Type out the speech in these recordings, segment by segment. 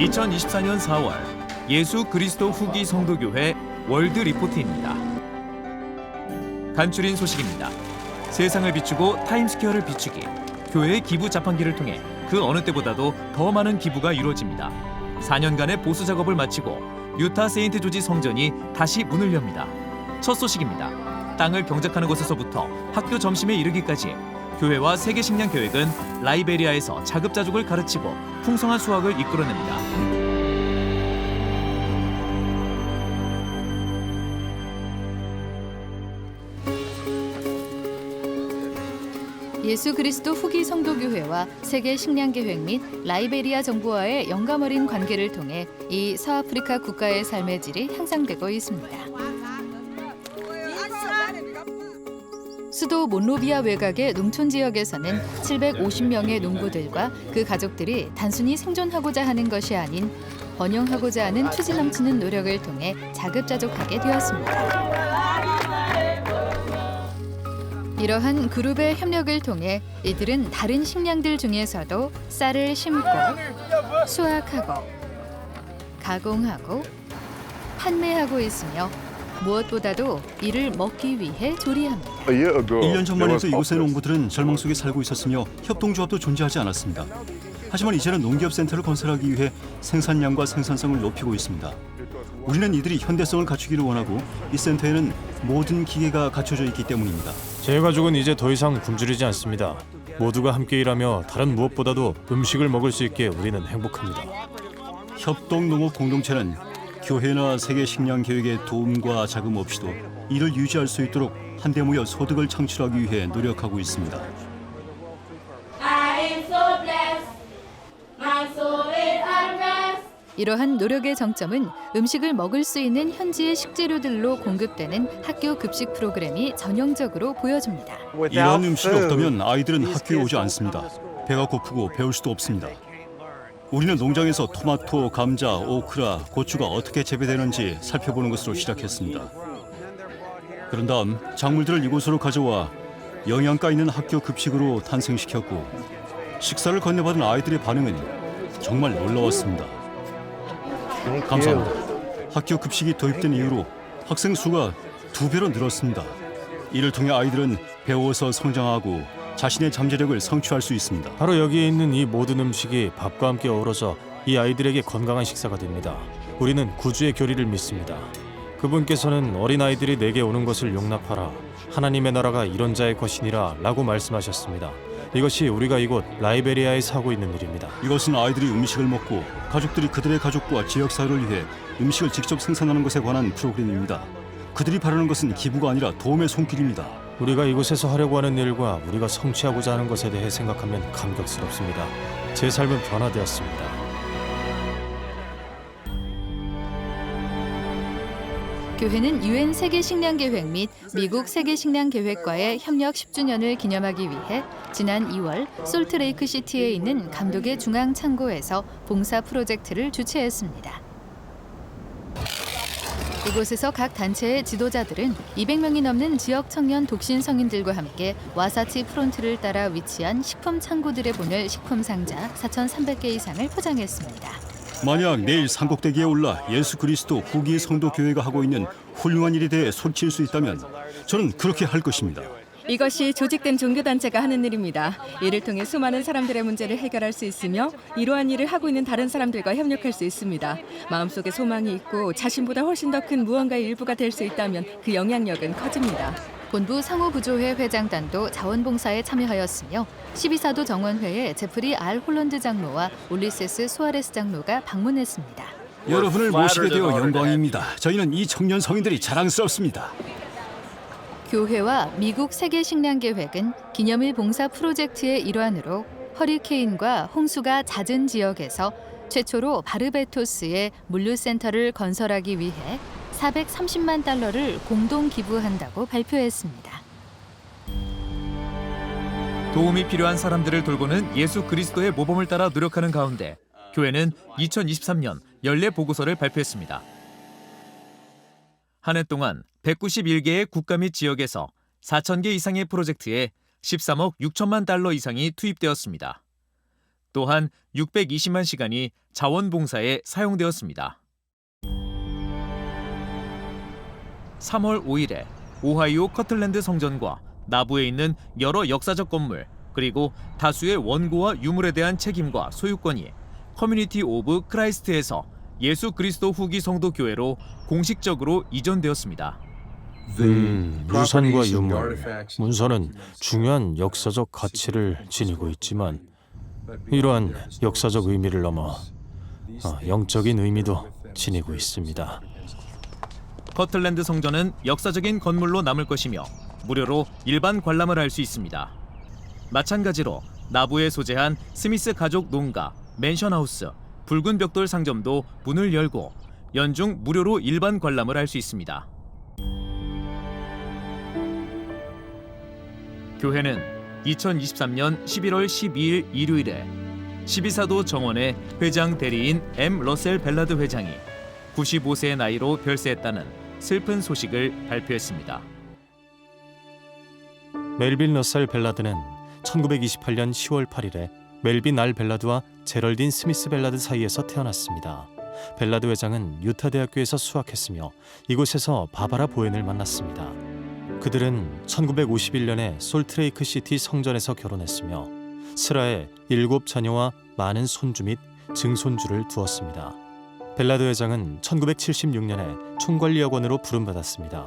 2024년 4월 예수 그리스도 후기 성도교회 월드 리포트입니다. 간추린 소식입니다. 세상을 비추고 타임스퀘어를 비추기. 교회의 기부 자판기를 통해 그 어느 때보다도 더 많은 기부가 이루어집니다. 4년간의 보수 작업을 마치고 유타 세인트 조지 성전이 다시 문을 엽니다. 첫 소식입니다. 땅을 경작하는 곳에서부터 학교 점심에 이르기까지 교회와 세계식량계획은 라이베리아에서 자급자족을 가르치고 풍성한 수확을 이끌어냅니다. 예수 그리스도 후기 성도교회와 세계 식량계획 및 라이베리아 정부와의 영감 어린 관계를 통해 이 서아프리카 국가의 삶의 질이 향상되고 있습니다. 수도 몬로비아 외곽의 농촌 지역에서는 750명의 농부들과 그 가족들이 단순히 생존하고자 하는 것이 아닌 번영하고자 하는 투지 넘치는 노력을 통해 자급자족하게 되었습니다. 이러한 그룹의 협력을 통해 이들은 다른 식량들 중에서도 쌀을 심고 수확하고 가공하고 판매하고 있으며 무엇보다도 이를 먹기 위해 조리합니다. 1년 전만 해도 이곳의 농부들은 절망 속에 살고 있었으며 협동조합도 존재하지 않았습니다. 하지만 이제는 농기업센터를 건설하기 위해 생산량과 생산성을 높이고 있습니다. 우리는 이들이 현대성을 갖추기를 원하고 이 센터에는 모든 기계가 갖춰져 있기 때문입니다. 제 가족은 이제 더 이상 굶주리지 않습니다. 모두가 함께 일하며 다른 무엇보다도 음식을 먹을 수 있게 우리는 행복합니다. 협동농업 공동체는 교회나 세계식량계획의 도움과 자금 없이도 이를 유지할 수 있도록 한데 모여 소득을 창출하기 위해 노력하고 있습니다. 이러한 노력의 정점은 음식을 먹을 수 있는 현지의 식재료들로 공급되는 학교 급식 프로그램이 전형적으로 보여줍니다. 이러한 음식이 없다면 아이들은 학교에 오지 않습니다. 배가 고프고 배울 수도 없습니다. 우리는 농장에서 토마토, 감자, 오크라, 고추가 어떻게 재배되는지 살펴보는 것으로 시작했습니다. 그런 다음 작물들을 이곳으로 가져와 영양가 있는 학교 급식으로 탄생시켰고 식사를 건네받은 아이들의 반응은 정말 놀라웠습니다. 감사합니다. 학교 급식이 도입된 이후로 학생 수가 2배로 늘었습니다. 이를 통해 아이들은 배워서 성장하고 자신의 잠재력을 성취할 수 있습니다. 바로 여기에 있는 이 모든 음식이 밥과 함께 어우러져 이 아이들에게 건강한 식사가 됩니다. 우리는 구주의 교리를 믿습니다. 그분께서는 어린아이들이 내게 오는 것을 용납하라. 하나님의 나라가 이런 자의 것이니라 라고 말씀하셨습니다. 이것이 우리가 이곳 라이베리아에서 하고 있는 일입니다. 이것은 아이들이 음식을 먹고 가족들이 그들의 가족과 지역사회를 위해 음식을 직접 생산하는 것에 관한 프로그램입니다. 그들이 바라는 것은 기부가 아니라 도움의 손길입니다. 우리가 이곳에서 하려고 하는 일과 우리가 성취하고자 하는 것에 대해 생각하면 감격스럽습니다. 제 삶은 변화되었습니다. 교회는 UN 세계식량계획 및 미국 세계식량계획과의 협력 10주년을 기념하기 위해 지난 2월 솔트레이크 시티에 있는 감독의 중앙 창고에서 봉사 프로젝트를 주최했습니다. 이곳에서 각 단체의 지도자들은 200명이 넘는 지역 청년 독신 성인들과 함께 와사치 프론트를 따라 위치한 식품 창고들에 보낼 식품 상자 4,300개 이상을 포장했습니다. 만약 내일 산꼭대기에 올라 예수 그리스도 후기 성도 교회가 하고 있는 훌륭한 일에 대해 소리칠 수 있다면 저는 그렇게 할 것입니다. 이것이 조직된 종교단체가 하는 일입니다. 이를 통해 수많은 사람들의 문제를 해결할 수 있으며 이러한 일을 하고 있는 다른 사람들과 협력할 수 있습니다. 마음속에 소망이 있고 자신보다 훨씬 더 큰 무언가의 일부가 될 수 있다면 그 영향력은 커집니다. 본부 상호구조회 회장단도 자원봉사에 참여하였으며 12사도 정원회의 제프리 R. 홀런드 장로와 올리세스 수아레스 장로가 방문했습니다. 여러분을 모시게 되어 영광입니다. 저희는 이 청년 성인들이 자랑스럽습니다. 교회와 미국 세계식량계획은 기념일 봉사 프로젝트의 일환으로 허리케인과 홍수가 잦은 지역에서 최초로 바르베토스에 물류센터를 건설하기 위해 430만 달러를 공동 기부한다고 발표했습니다. 도움이 필요한 사람들을 돌보는 예수 그리스도의 모범을 따라 노력하는 가운데 교회는 2023년 연례 보고서를 발표했습니다. 한 해 동안 191개의 국가 및 지역에서 4,000개 이상의 프로젝트에 13억 6천만 달러 이상이 투입되었습니다. 또한 620만 시간이 자원봉사에 사용되었습니다. 3월 5일에 오하이오 커틀랜드 성전과 나부에 있는 여러 역사적 건물 그리고 다수의 원고와 유물에 대한 책임과 소유권이 커뮤니티 오브 크라이스트에서 예수 그리스도 후기 성도 교회로 공식적으로 이전되었습니다. 유산과 유물, 문서는 중요한 역사적 가치를 지니고 있지만 이러한 역사적 의미를 넘어 영적인 의미도 지니고 있습니다. 커틀랜드 성전은 역사적인 건물로 남을 것이며 무료로 일반 관람을 할 수 있습니다. 마찬가지로 나부에 소재한 스미스 가족 농가, 맨션하우스, 붉은 벽돌 상점도 문을 열고 연중 무료로 일반 관람을 할 수 있습니다. 교회는 2023년 11월 12일 일요일에 12사도 정원의 회장 대리인 M. 러셀 벨라드 회장이 95세의 나이로 별세했다는 슬픈 소식을 발표했습니다. 멜빈 러셀 벨라드는 1928년 10월 8일에 멜빈 알 벨라드와 제럴딘 스미스 벨라드 사이에서 태어났습니다. 벨라드 회장은 유타 대학교에서 수학했으며 이곳에서 바바라 보엔을 만났습니다. 그들은 1951년에 솔트레이크 시티 성전에서 결혼했으며 스라에 7 자녀와 많은 손주 및 증손주를 두었습니다. 벨라드 회장은 1976년에 총관리학원으로 부름받았습니다.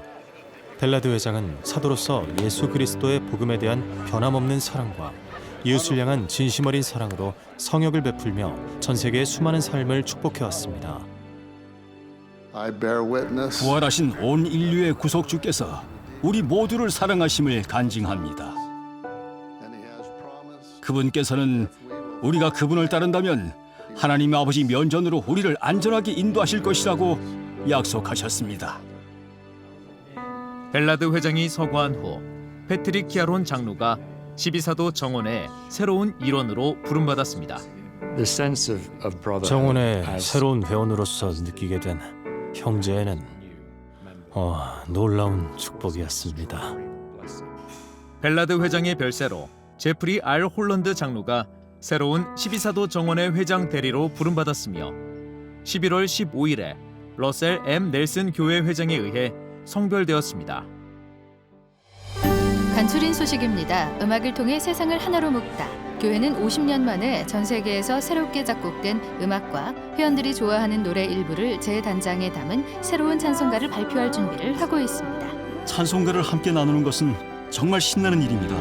벨라드 회장은 사도로서 예수 그리스도의 복음에 대한 변함없는 사랑과 이웃을 향한 진심 어린 사랑으로 성역을 베풀며 전 세계의 수많은 삶을 축복해왔습니다. 부활하신 온 인류의 구속주께서 우리 모두를 사랑하심을 간증합니다. 그분께서는 우리가 그분을 따른다면 하나님 아버지 면전으로 우리를 안전하게 인도하실 것이라고 약속하셨습니다. 벨라드 회장이 서거한 후 패트릭 키아론 장로가 12사도 정원의 새로운 일원으로 부름받았습니다. 정원의 새로운 회원으로서 느끼게 된 형제에는 놀라운 축복이었습니다. 벨라드 회장의 별세로 제프리 R. 홀런드 장로가 새로운 12사도 정원의 회장 대리로 부름받았으며 11월 15일에 러셀 M. 넬슨 교회 회장에 의해 성별되었습니다. 간추린 소식입니다. 음악을 통해 세상을 하나로 묶다. 교회는 50년 만에 전 세계에서 새롭게 작곡된 음악과 회원들이 좋아하는 노래 일부를 제 단장에 담은 새로운 찬송가를 발표할 준비를 하고 있습니다. 찬송가를 함께 나누는 것은 정말 신나는 일입니다.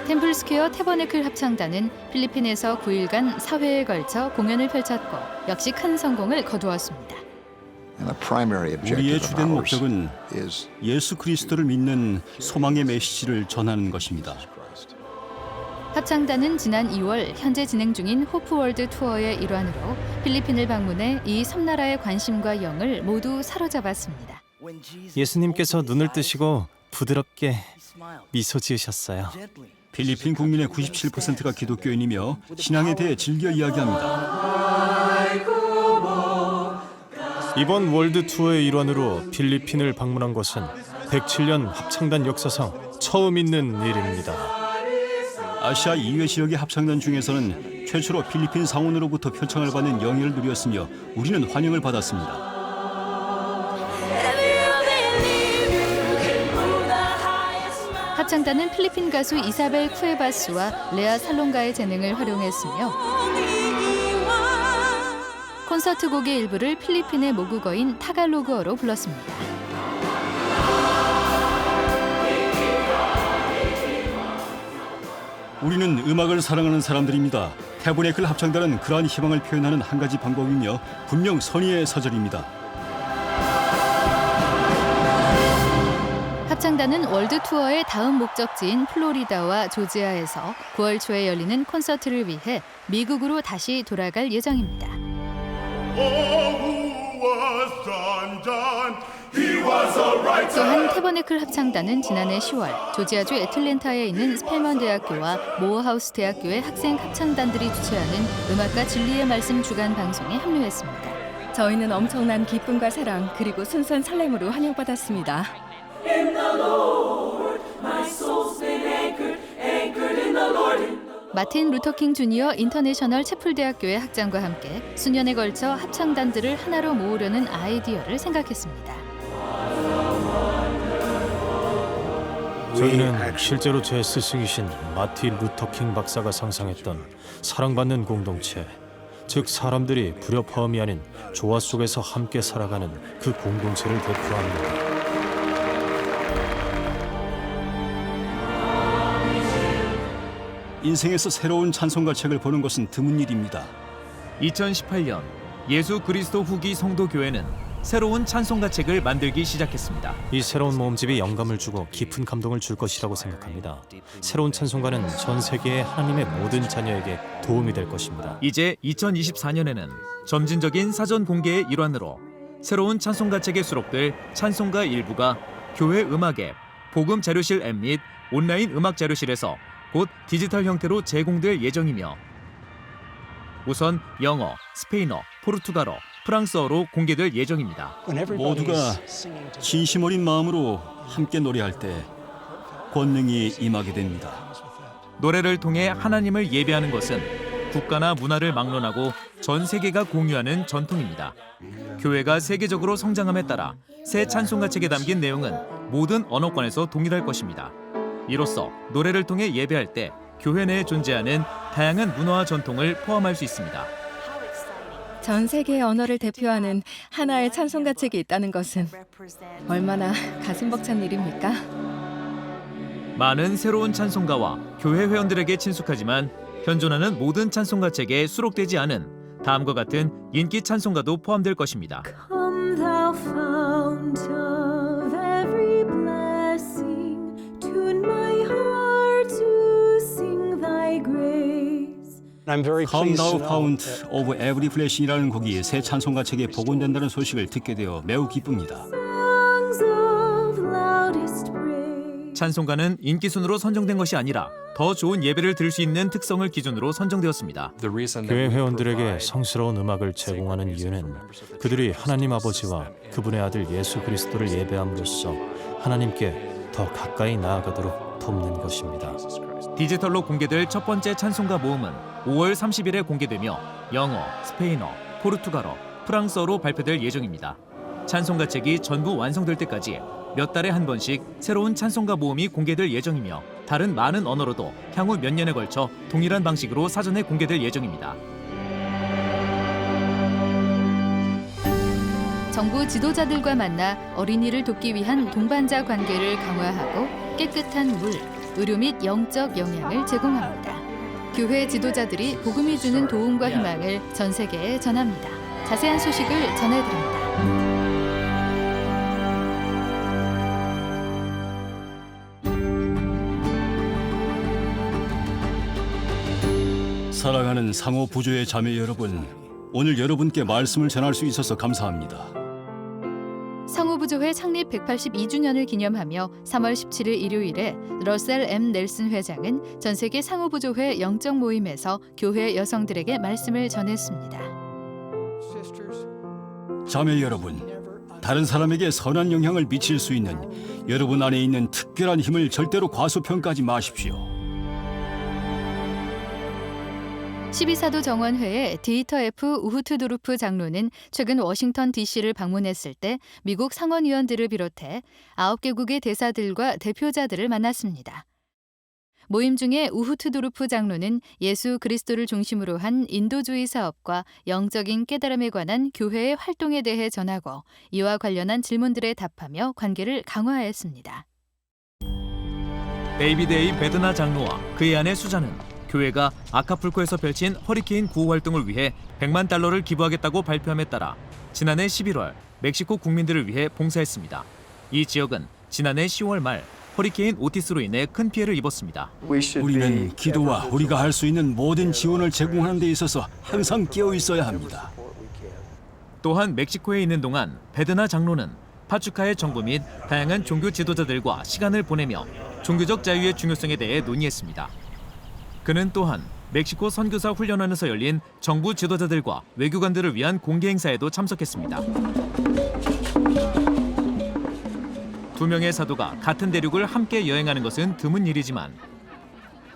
템플스퀘어 태버네클 합창단은 필리핀에서 9일간 4회에 걸쳐 공연을 펼쳤고 역시 큰 성공을 거두었습니다. 우리의 주된 목적은 예수 그리스도를 믿는 소망의 메시지를 전하는 것입니다. 합창단은 지난 2월 현재 진행 중인 호프월드 투어의 일환으로 필리핀을 방문해 이 섬나라의 관심과 영을 모두 사로잡았습니다. 예수님께서 눈을 뜨시고 부드럽게 미소 지으셨어요. 필리핀 국민의 97%가 기독교인이며 신앙에 대해 즐겨 이야기합니다. 이번 월드 투어의 일환으로 필리핀을 방문한 것은 107년 합창단 역사상 처음 있는 일입니다. 아시아 이외 지역의 합창단 중에서는 최초로 필리핀 상원으로부터 표창을 받는 영예를 누렸으며 우리는 환영을 받았습니다. 합창단은 필리핀 가수 이사벨 쿠에바스와 레아 살롱가의 재능을 활용했으며 콘서트 곡의 일부를 필리핀의 모국어인 타갈로그어로 불렀습니다. 우리는 음악을 사랑하는 사람들입니다. 태버네클 합창단은 그러한 희망을 표현하는 한 가지 방법이며 분명 선의의 사절입니다. 합창단은 월드 투어의 다음 목적지인 플로리다와 조지아에서 9월 초에 열리는 콘서트를 위해 미국으로 다시 돌아갈 예정입니다. Oh, who was undone? He was a 또한 태버네클 합창단은 지난해 10월 조지아주 애틀랜타에 있는 스펠먼 대학교와 모어하우스 대학교의 학생 합창단들이 주최하는 음악과 진리의 말씀 주간 방송에 합류했습니다. 저희는 엄청난 기쁨과 사랑 그리고 순수한 설렘으로 환영받았습니다. 마틴 루터킹 주니어 인터내셔널 채플대학교의 학장과 함께 수년에 걸쳐 합창단들을 하나로 모으려는 아이디어를 생각했습니다. 저희는 실제로 제 스승이신 마틴 루터킹 박사가 상상했던 사랑받는 공동체, 즉 사람들이 불협화음이 아닌 조화 속에서 함께 살아가는 그 공동체를 대표합니다. 인생에서 새로운 찬송가 책을 보는 것은 드문 일입니다. 2018년 예수 그리스도 후기 성도교회는 새로운 찬송가 책을 만들기 시작했습니다. 이 새로운 모음집이 영감을 주고 깊은 감동을 줄 것이라고 생각합니다. 새로운 찬송가는 전 세계의 하나님의 모든 자녀에게 도움이 될 것입니다. 이제 2024년에는 점진적인 사전 공개의 일환으로 새로운 찬송가 책에 수록될 찬송가 일부가 교회 음악 앱, 복음 자료실 앱 및 온라인 음악 자료실에서 곧 디지털 형태로 제공될 예정이며 우선 영어, 스페인어, 포르투갈어, 프랑스어로 공개될 예정입니다. 모두가 진심 어린 마음으로 함께 노래할 때 권능이 임하게 됩니다. 노래를 통해 하나님을 예배하는 것은 국가나 문화를 막론하고 전 세계가 공유하는 전통입니다. 교회가 세계적으로 성장함에 따라 새 찬송가 책에 담긴 내용은 모든 언어권에서 동일할 것입니다. 이로써 노래를 통해 예배할 때 교회 내에 존재하는 다양한 문화와 전통을 포함할 수 있습니다. 전 세계의 언어를 대표하는 하나의 찬송가 책이 있다는 것은 얼마나 가슴 벅찬 일입니까? 많은 새로운 찬송가와 교회 회원들에게 친숙하지만 현존하는 모든 찬송가 책에 수록되지 않은 다음과 같은 인기 찬송가도 포함될 것입니다. Come thou fount of every blessing, tune my heart to sing thy grace. Come Thou Fount of Every Blessing이라는 곡이 새 찬송가 책에 복원된다는 소식을 듣게 되어 매우 기쁩니다. Songs of loudest praise. 찬송가는 인기 순으로 선정된 것이 아니라 더 좋은 예배를 드릴 수 있는 특성을 기준으로 선정되었습니다. 교회 회원들에게 성스러운 음악을 제공하는 이유는 그들이 하나님 아버지와 그분의 아들 예수 그리스도를 예배함으로써 하나님께 더 가까이 나아가도록 돕는 것입니다. 디지털로 공개될 첫 번째 찬송가 모음은 5월 30일에 공개되며 영어, 스페인어, 포르투갈어, 프랑스어로 발표될 예정입니다. 찬송가 책이 전부 완성될 때까지 몇 달에 한 번씩 새로운 찬송가 모음이 공개될 예정이며 다른 많은 언어로도 향후 몇 년에 걸쳐 동일한 방식으로 사전에 공개될 예정입니다. 정부 지도자들과 만나 어린이를 돕기 위한 동반자 관계를 강화하고 깨끗한 물, 의료 및 영적 영향을 제공합니다. 교회 지도자들이 복음이 주는 도움과 희망을 전 세계에 전합니다. 자세한 소식을 전해드립니다. 사랑하는 상호 부조의 자매 여러분, 오늘 여러분께 말씀을 전할 수 있어서 감사합니다. 상호부조회 창립 182주년을 기념하며 3월 17일 일요일에 러셀 M. 넬슨 회장은 전 세계 상호부조회 영적 모임에서 교회 여성들에게 말씀을 전했습니다. 자매 여러분, 다른 사람에게 선한 영향을 미칠 수 있는 여러분 안에 있는 특별한 힘을 절대로 과소평가하지 마십시오. 12사도 정원회의 디이터 F 우후트도르프 장로는 최근 워싱턴 DC를 방문했을 때 미국 상원의원들을 비롯해 9개국의 대사들과 대표자들을 만났습니다. 모임 중에 우후트도르프 장로는 예수 그리스도를 중심으로 한 인도주의 사업과 영적인 깨달음에 관한 교회의 활동에 대해 전하고 이와 관련한 질문들에 답하며 관계를 강화했습니다. 데이비드 A. 베드나 장로와 그의 아내 수자는 교회가 아카풀코에서 펼친 허리케인 구호 활동을 위해 100만 달러를 기부하겠다고 발표함에 따라 지난해 11월 멕시코 국민들을 위해 봉사했습니다. 이 지역은 지난해 10월 말 허리케인 오티스로 인해 큰 피해를 입었습니다. 우리는 기도와 우리가 할 수 있는 모든 지원을 제공하는 데 있어서 항상 깨어 있어야 합니다. 또한 멕시코에 있는 동안 베드나 장로는 파추카의 정부 및 다양한 종교 지도자들과 시간을 보내며 종교적 자유의 중요성에 대해 논의했습니다. 그는 또한 멕시코 선교사 훈련원에서 열린 정부 지도자들과 외교관들을 위한 공개 행사에도 참석했습니다. 두 명의 사도가 같은 대륙을 함께 여행하는 것은 드문 일이지만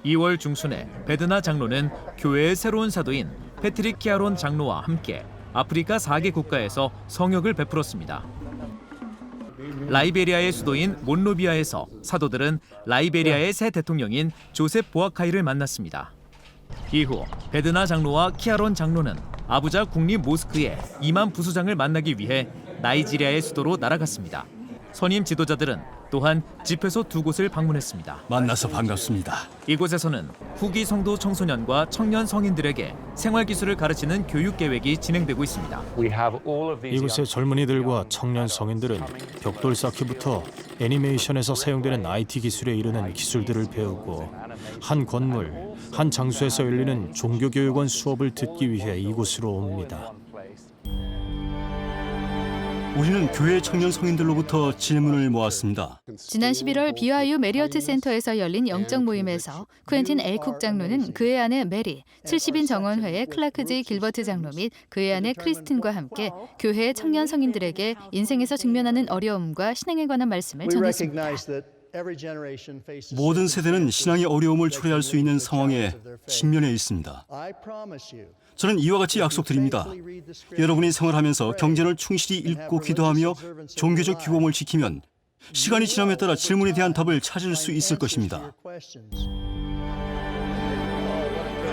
2월 중순에 베드나 장로는 교회의 새로운 사도인 패트릭 키아론 장로와 함께 아프리카 4개 국가에서 성역을 베풀었습니다. 라이베리아의 수도인 몬로비아에서 사도들은 라이베리아의 새 대통령인 조셉 보아카이를 만났습니다. 이후 베드나 장로와 키아론 장로는 아부자 국립 모스크의 이만 부수장을 만나기 위해 나이지리아의 수도로 날아갔습니다. 선임 지도자들은 또한 집회소 2곳을 방문했습니다. 만나서 반갑습니다. 이곳에서는 후기 성도 청소년과 청년 성인들에게 생활 기술을 가르치는 교육 계획이 진행되고 있습니다. 이곳의 젊은이들과 청년 성인들은 벽돌 쌓기부터 애니메이션에서 사용되는 IT 기술에 이르는 기술들을 배우고 한 건물, 한 장소에서 열리는 종교교육원 수업을 듣기 위해 이곳으로 옵니다. 우리는 교회 청년 성인들로부터 질문을 모았습니다. 지난 11월 BYU 메리어트 센터에서 열린 영적 모임에서 퀸틴 L 쿡 장로는 그의 아내 메리, 70인 정원회의 클라크 J 길버트 장로 및 그의 아내 크리스틴과 함께 교회의 청년 성인들에게 인생에서 직면하는 어려움과 신앙에 관한 말씀을 전했습니다. 모든 세대는 신앙의 어려움을 초래할 수 있는 상황에 직면해 있습니다. 저는 이와 같이 약속드립니다. 여러분이 생활하면서 경전을 충실히 읽고 기도하며 종교적 규범을 지키면 시간이 지남에 따라 질문에 대한 답을 찾을 수 있을 것입니다.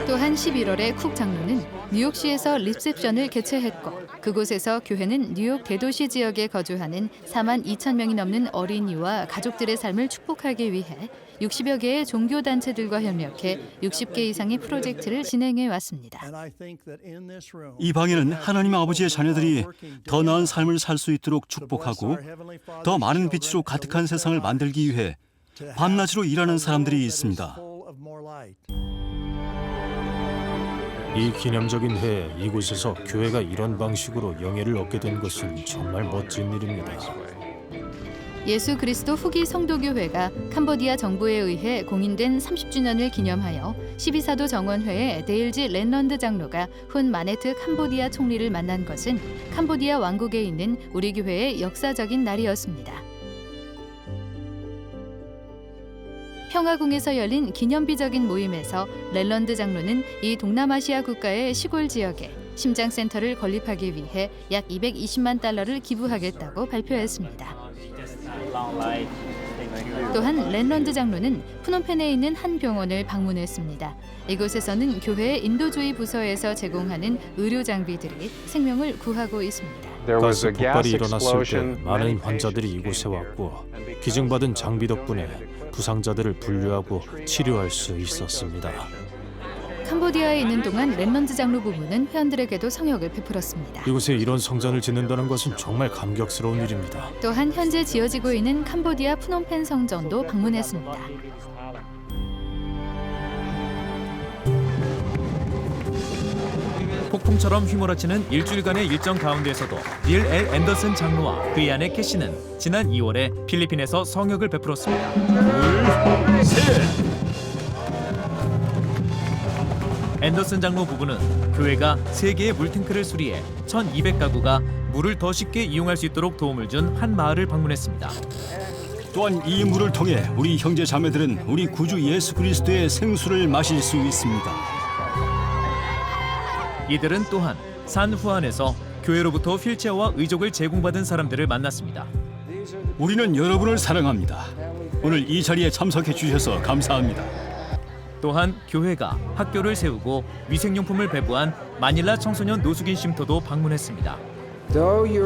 또한 11월에 쿡 장로는 뉴욕시에서 리셉션을 개최했고 그곳에서 교회는 뉴욕 대도시 지역에 거주하는 4만 2천 명이 넘는 어린이와 가족들의 삶을 축복하기 위해 60여 개의 종교단체들과 협력해 60개 이상의 프로젝트를 진행해 왔습니다. 이 방에는 하나님 아버지의 자녀들이 더 나은 삶을 살 수 있도록 축복하고 더 많은 빛으로 가득한 세상을 만들기 위해 밤낮으로 일하는 사람들이 있습니다. 이 기념적인 해에 이곳에서 교회가 이런 방식으로 영예를 얻게 된 것은 정말 멋진 일입니다. 예수 그리스도 후기 성도교회가 캄보디아 정부에 의해 공인된 30주년을 기념하여 12사도 정원회의 데일지 랜런드 장로가 훈 마네트 캄보디아 총리를 만난 것은 캄보디아 왕국에 있는 우리 교회의 역사적인 날이었습니다. 평화궁에서 열린 기념비적인 모임에서 랜런드 장로는 이 동남아시아 국가의 시골 지역에 심장센터를 건립하기 위해 약 220만 달러를 기부하겠다고 발표했습니다. 또한 랜런드 장로는 푸놈펜에 있는 한 병원을 방문했습니다. 이곳에서는 교회의 인도주의 부서에서 제공하는 의료 장비들이 생명을 구하고 있습니다. 가스 폭발이 일어났을 때 많은 환자들이 이곳에 왔고 기증받은 장비 덕분에 부상자들을 분류하고 치료할 수 있었습니다. 캄보디아에 있는 동안 랜런드 장로 부부는 회원들에게도 성역을 베풀었습니다. 이곳에 이런 성전을 짓는다는 것은 정말 감격스러운 일입니다. 또한 현재 지어지고 있는 캄보디아 푸놈펜 성전도 방문했습니다. 폭풍처럼 휘몰아치는 일주일간의 일정 가운데에서도 닐 L 앤더슨 장로와 그의 아내 캐시는 지난 2월에 필리핀에서 성역을 베풀었습니다. 앤더슨 장로 부부는 교회가 3개의 물탱크를 수리해 1,200가구가 물을 더 쉽게 이용할 수 있도록 도움을 준 한 마을을 방문했습니다. 또한 이 물을 통해 우리 형제 자매들은 우리 구주 예수 그리스도의 생수를 마실 수 있습니다. 이들은 또한 산 후안에서 교회로부터 휠체어와 의족을 제공받은 사람들을 만났습니다. 우리는 여러분을 사랑합니다. 오늘 이 자리에 참석해 주셔서 감사합니다. 또한 교회가 학교를 세우고 위생용품을 배부한 마닐라 청소년 노숙인 쉼터도 방문했습니다.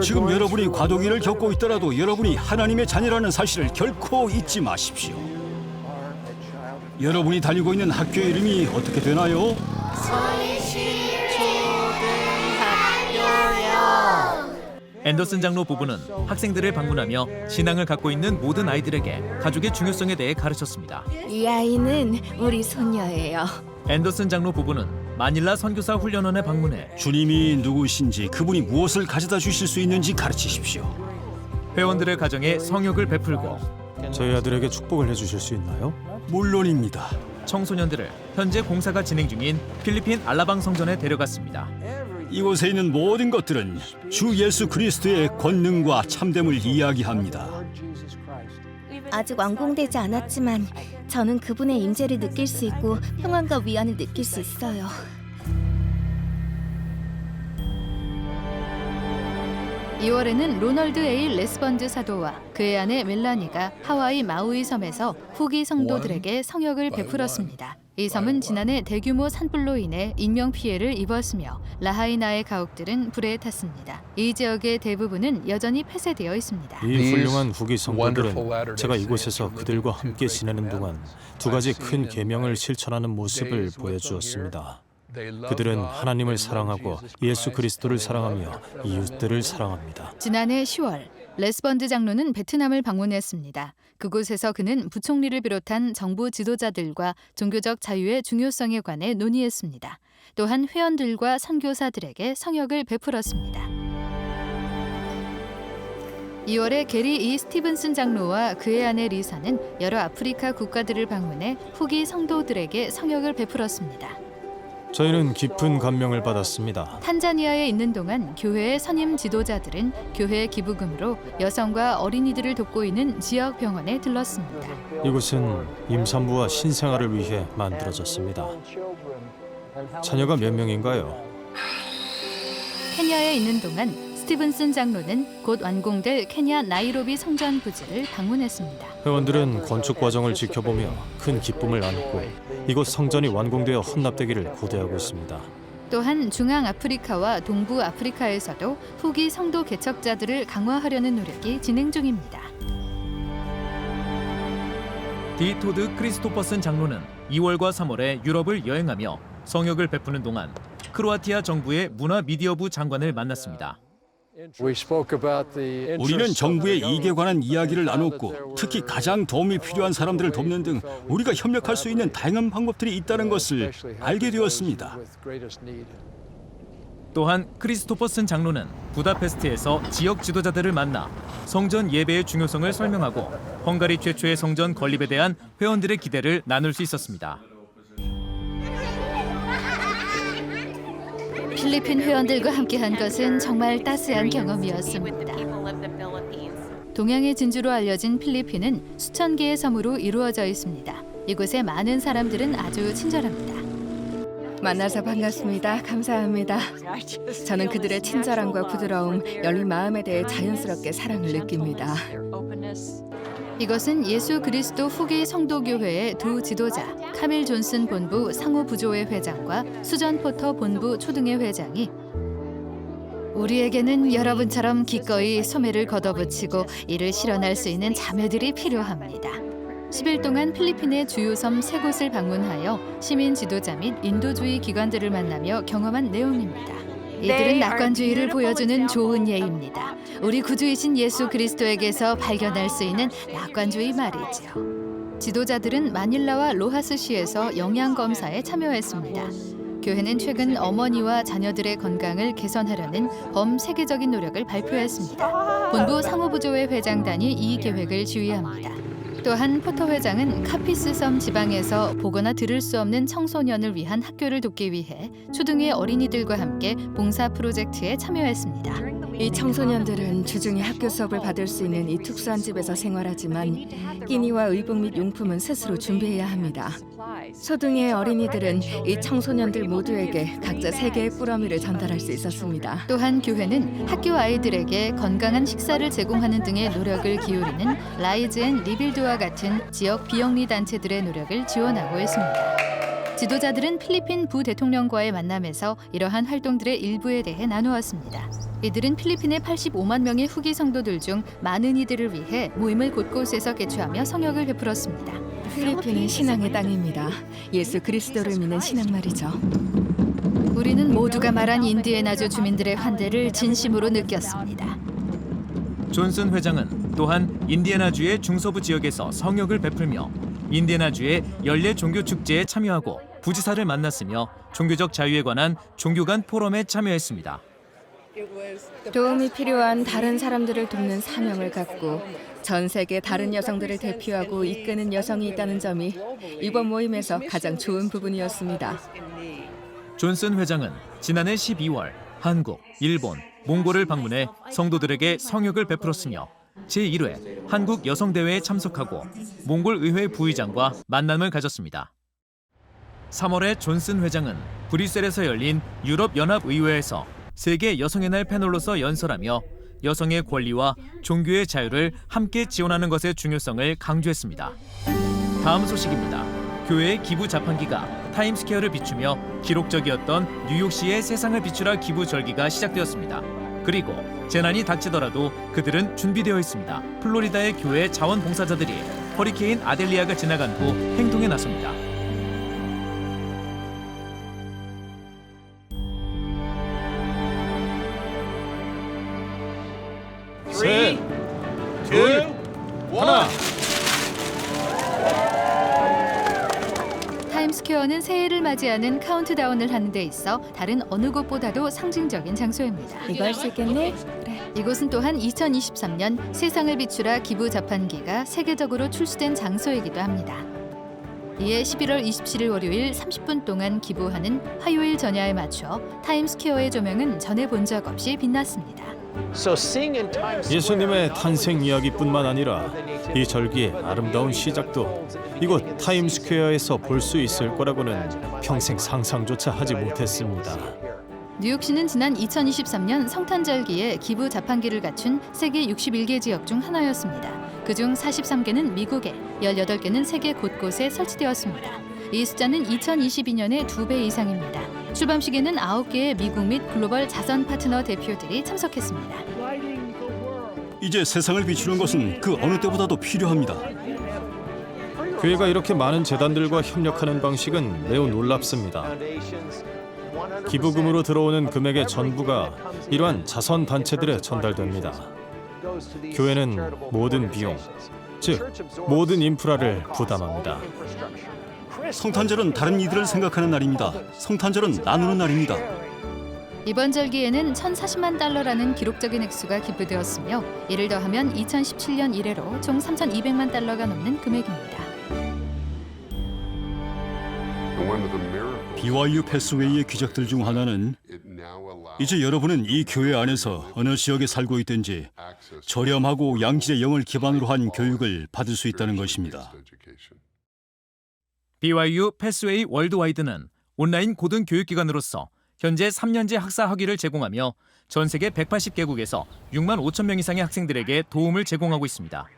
지금 여러분이 과도기를 겪고 있더라도 여러분이 하나님의 자녀라는 사실을 결코 잊지 마십시오. 여러분이 다니고 있는 학교의 이름이 어떻게 되나요? 앤더슨 장로 부부는 학생들을 방문하며 신앙을 갖고 있는 모든 아이들에게 가족의 중요성에 대해 가르쳤습니다. 이 아이는 우리 소녀예요. 앤더슨 장로 부부는 마닐라 선교사 훈련원에 방문해 주님이 누구신지 그분이 무엇을 가져다 주실 수 있는지 가르치십시오. 회원들의 가정에 성역을 베풀고 저희 아들에게 축복을 해주실 수 있나요? 물론입니다. 청소년들을 현재 공사가 진행 중인 필리핀 알라방 성전에 데려갔습니다. 이곳에 있는 모든 것들은 주 예수 그리스도의 권능과 참됨을 이야기합니다. 아직 완공되지 않았지만 저는 그분의 임재를 느낄 수 있고 평안과 위안을 느낄 수 있어요. 2월에는 로널드 A. 레스번드 사도와 그의 아내 멜라니가 하와이 마우이 섬에서 후기 성도들에게 성역을 베풀었습니다. 이 섬은 지난해 대규모 산불로 인해 인명피해를 입었으며 라하이나의 가옥들은 불에 탔습니다. 이 지역의 대부분은 여전히 폐쇄되어 있습니다. 이 훌륭한 후기 성도들은 제가 이곳에서 그들과 함께 지내는 동안 두 가지 큰 계명을 실천하는 모습을 보여주었습니다. 그들은 하나님을 사랑하고 예수 그리스도를 사랑하며 이웃들을 사랑합니다. 지난해 10월 레스번드 장로는 베트남을 방문했습니다. 그곳에서 그는 부총리를 비롯한 정부 지도자들과 종교적 자유의 중요성에 관해 논의했습니다. 또한 회원들과 선교사들에게 성역을 베풀었습니다. 2월에 게리 E. 스티븐슨 장로와 그의 아내 리사는 여러 아프리카 국가들을 방문해 후기 성도들에게 성역을 베풀었습니다. 저희는 깊은 감명을 받았습니다. 탄자니아에 있는 동안 교회의 선임 지도자들은 교회 기부금으로 여성과 어린이들을 돕고 있는 지역 병원에 들렀습니다. 이곳은 임산부와 신생아를 위해 만들어졌습니다. 자녀가 몇 명인가요? 케냐에 있는 동안 스티븐슨 장로는 곧 완공될 케냐 나이로비 성전 부지를 방문했습니다. 회원들은 건축 과정을 지켜보며 큰 기쁨을 나눴고 이곳 성전이 완공되어 헌납되기를 고대하고 있습니다. 또한 중앙 아프리카와 동부 아프리카에서도 후기 성도 개척자들을 강화하려는 노력이 진행 중입니다. 디 토드 크리스토퍼슨 장로는 2월과 3월에 유럽을 여행하며 성역을 베푸는 동안 크로아티아 정부의 문화 미디어부 장관을 만났습니다. 우리는 정부의 이익에 관한 이야기를 나눴고 특히 가장 도움이 필요한 사람들을 돕는 등 우리가 협력할 수 있는 다양한 방법들이 있다는 것을 알게 되었습니다. 또한 크리스토퍼슨 장로는 부다페스트에서 지역 지도자들을 만나 성전 예배의 중요성을 설명하고 헝가리 최초의 성전 건립에 대한 회원들의 기대를 나눌 수 있었습니다. 필리핀 회원들과 함께한 것은 정말 따스한 경험이었습니다. 동양의 진주로 알려진 필리핀은 수천 개의 섬으로 이루어져 있습니다. 이곳의 많은 사람들은 아주 친절합니다. 만나서 반갑습니다. 감사합니다. 저는 그들의 친절함과 부드러움, 열린 마음에 대해 자연스럽게 사랑을 느낍니다. 이것은 예수 그리스도 후기 성도교회의 두 지도자 카밀 존슨 본부 상호부조회 회장과 수전 포터 본부 초등회 회장이 우리에게는 여러분처럼 기꺼이 소매를 걷어붙이고 이를 실현할 수 있는 자매들이 필요합니다. 10일 동안 필리핀의 주요 섬 3곳을 방문하여 시민 지도자 및 인도주의 기관들을 만나며 경험한 내용입니다. 이들은 낙관주의를 보여주는 좋은 예입니다. 우리 구주이신 예수 그리스도에게서 발견할 수 있는 낙관주의 말이죠. 지도자들은 마닐라와 로하스시에서 영양검사에 참여했습니다. 교회는 최근 어머니와 자녀들의 건강을 개선하려는 범세계적인 노력을 발표했습니다. 본부 상호부조회 회장단이 이 계획을 지휘합니다. 또한 포터 회장은 카피스 섬 지방에서 보거나 들을 수 없는 청소년을 위한 학교를 돕기 위해 초등의 어린이들과 함께 봉사 프로젝트에 참여했습니다. 이 청소년들은 주중에 학교 수업을 받을 수 있는 이 특수한 집에서 생활하지만 끼니와 의복 및 용품은 스스로 준비해야 합니다. 초등의 어린이들은 이 청소년들 모두에게 각자 3개의 꾸러미를 전달할 수 있었습니다. 또한 교회는 학교 아이들에게 건강한 식사를 제공하는 등의 노력을 기울이는 라이즈 앤 리빌드와 같은 지역 비영리 단체들의 노력을 지원하고 있습니다. 지도자들은 필리핀 부대통령과의 만남에서 이러한 활동들의 일부에 대해 나누었습니다. 이들은 필리핀의 85만 명의 후기 성도들 중 많은 이들을 위해 모임을 곳곳에서 개최하며 성역을 베풀었습니다. 필리핀은 신앙의 땅입니다. 예수 그리스도를 믿는 신앙 말이죠. 우리는 모두가 말한 인디애나주 주민들의 환대를 진심으로 느꼈습니다. 존슨 회장은 또한 인디애나주의 중서부 지역에서 성역을 베풀며 인디애나주의 연례 종교 축제에 참여하고 부지사를 만났으며 종교적 자유에 관한 종교 간 포럼에 참여했습니다. 도움이 필요한 다른 사람들을 돕는 사명을 갖고 전 세계 다른 여성들을 대표하고 이끄는 여성이 있다는 점이 이번 모임에서 가장 좋은 부분이었습니다. 존슨 회장은 지난해 12월 한국, 일본, 몽골을 방문해 성도들에게 성역을 베풀었으며 제1회 한국 여성대회에 참석하고 몽골 의회 부의장과 만남을 가졌습니다. 3월에 존슨 회장은 브뤼셀에서 열린 유럽연합의회에서 세계 여성의 날 패널로서 연설하며 여성의 권리와 종교의 자유를 함께 지원하는 것의 중요성을 강조했습니다. 다음 소식입니다. 교회의 기부 자판기가 타임스퀘어를 비추며 기록적이었던 뉴욕시의 세상을 비추라 기부 절기가 시작되었습니다. 그리고 재난이 닥치더라도 그들은 준비되어 있습니다. 플로리다의 교회 자원봉사자들이 허리케인 아델리아가 지나간 후 행동에 나섭니다. 셋, 둘, 하나. 타임스퀘어는 새해를 맞이하는 카운트다운을 하는 데 있어 다른 어느 곳보다도 상징적인 장소입니다. 이거 할 수 있겠니? 그래. 이곳은 또한 2023년 세상을 비추라 기부 자판기가 세계적으로 출시된 장소이기도 합니다. 이에 11월 27일 월요일 30분 동안 기부하는 화요일 전야에 맞춰 타임스퀘어의 조명은 전에 본 적 없이 빛났습니다. 예수님의 탄생 이야기뿐만 아니라 이 절기의 아름다운 시작도 이곳 타임스퀘어에서 볼 수 있을 거라고는 평생 상상조차 하지 못했습니다. 뉴욕시는 지난 2023년 성탄절기에 기부 자판기를 갖춘 세계 61개 지역 중 하나였습니다. 그중 43개는 미국에, 18개는 세계 곳곳에 설치되었습니다. 이 숫자는 2022년의 2배 이상입니다. 출범식에는 9개의 미국 및 글로벌 자선 파트너 대표들이 참석했습니다. 이제 세상을 비추는 것은 그 어느 때보다도 필요합니다. 교회가 이렇게 많은 재단들과 협력하는 방식은 매우 놀랍습니다. 기부금으로 들어오는 금액의 전부가 이러한 자선 단체들에 전달됩니다. 교회는 모든 비용, 즉 모든 인프라를 부담합니다. 성탄절은 다른 이들을 생각하는 날입니다. 성탄절은 나누는 날입니다. 이번 절기에는 1,040만 달러라는 기록적인 액수가 기부되었으며 이를 더하면 2017년 이래로 총 3,200만 달러가 넘는 금액입니다. BYU 패스웨이의 기적들 중 하나는 이제 여러분은 이 교회 안에서 어느 지역에 살고 있든지 저렴하고 양질의 영을 기반으로 한 교육을 받을 수 있다는 것입니다. BYU 패스웨이 월드와이드는 온라인 고등교육기관으로서 현재 3년제 학사 학위를 제공하며 전 세계 180개국에서 6만 5천 명 이상의 학생들에게 도움을 제공하고 있습니다.